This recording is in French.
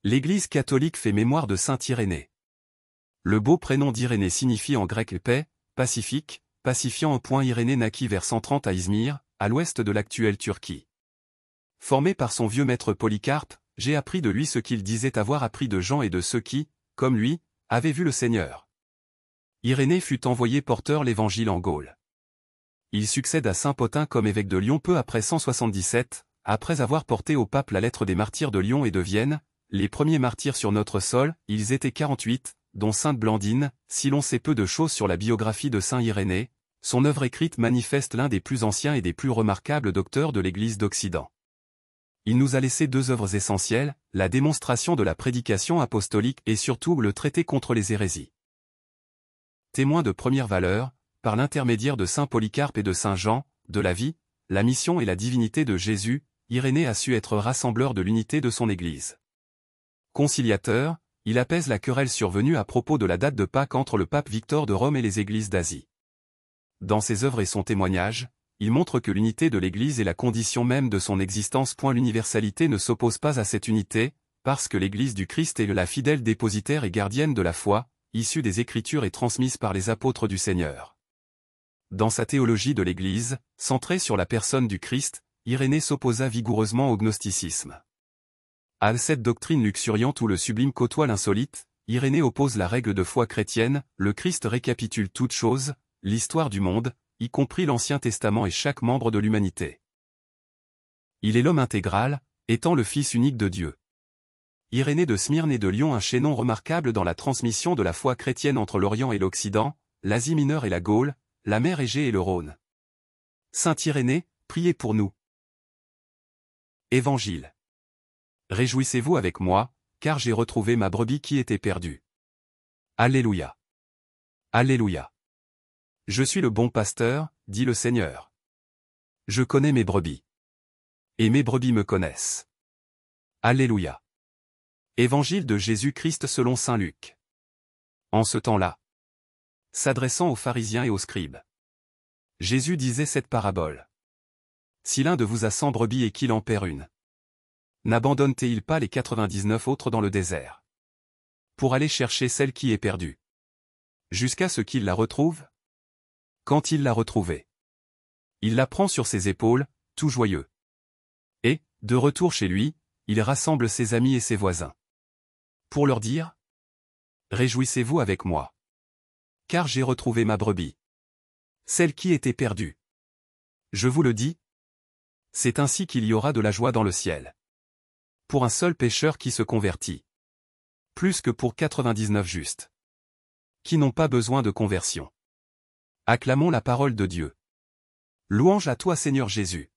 L'Église catholique fait mémoire de saint Irénée. Le beau prénom d'Irénée signifie en grec paix, pacifique, pacifiant. Irénée naquit vers 130 à Izmir, à l'ouest de l'actuelle Turquie. Formé par son vieux maître Polycarpe, j'ai appris de lui ce qu'il disait avoir appris de Jean et de ceux qui, comme lui, avaient vu le Seigneur. Irénée fut envoyé porteur l'Évangile en Gaule. Il succède à saint Pothin comme évêque de Lyon peu après 177, après avoir porté au pape la lettre des martyrs de Lyon et de Vienne. Les premiers martyrs sur notre sol, ils étaient 48, dont sainte Blandine. Si l'on sait peu de choses sur la biographie de saint Irénée, son œuvre écrite manifeste l'un des plus anciens et des plus remarquables docteurs de l'Église d'Occident. Il nous a laissé deux œuvres essentielles, la démonstration de la prédication apostolique et surtout le traité contre les hérésies. Témoin de première valeur, par l'intermédiaire de saint Polycarpe et de saint Jean, de la vie, la mission et la divinité de Jésus, Irénée a su être rassembleur de l'unité de son Église. Conciliateur, il apaise la querelle survenue à propos de la date de Pâques entre le pape Victor de Rome et les églises d'Asie. Dans ses œuvres et son témoignage, il montre que l'unité de l'Église est la condition même de son existence. L'universalité ne s'oppose pas à cette unité, parce que l'Église du Christ est la fidèle dépositaire et gardienne de la foi, issue des Écritures et transmise par les apôtres du Seigneur. Dans sa théologie de l'Église, centrée sur la personne du Christ, Irénée s'opposa vigoureusement au gnosticisme. À cette doctrine luxuriante où le sublime côtoie l'insolite, Irénée oppose la règle de foi chrétienne, le Christ récapitule toutes choses, l'histoire du monde, y compris l'Ancien Testament et chaque membre de l'humanité. Il est l'homme intégral, étant le Fils unique de Dieu. Irénée de Smyrne et de Lyon, un chaînon remarquable dans la transmission de la foi chrétienne entre l'Orient et l'Occident, l'Asie mineure et la Gaule, la mer Égée et le Rhône. Saint Irénée, priez pour nous. Évangile. Réjouissez-vous avec moi, car j'ai retrouvé ma brebis qui était perdue. Alléluia. Alléluia. Je suis le bon pasteur, dit le Seigneur. Je connais mes brebis. Et mes brebis me connaissent. Alléluia. Évangile de Jésus-Christ selon saint Luc. En ce temps-là, s'adressant aux pharisiens et aux scribes, Jésus disait cette parabole. Si l'un de vous a 100 brebis et qu'il en perd une, n'abandonne-t-il pas les 99 autres dans le désert, pour aller chercher celle qui est perdue, jusqu'à ce qu'il la retrouve? Quand il l'a retrouvée, il la prend sur ses épaules, tout joyeux. Et, de retour chez lui, il rassemble ses amis et ses voisins, pour leur dire: Réjouissez-vous avec moi, car j'ai retrouvé ma brebis, celle qui était perdue. Je vous le dis, c'est ainsi qu'il y aura de la joie dans le ciel pour un seul pécheur qui se convertit, plus que pour 99 justes, qui n'ont pas besoin de conversion. Acclamons la parole de Dieu. Louange à toi Seigneur Jésus.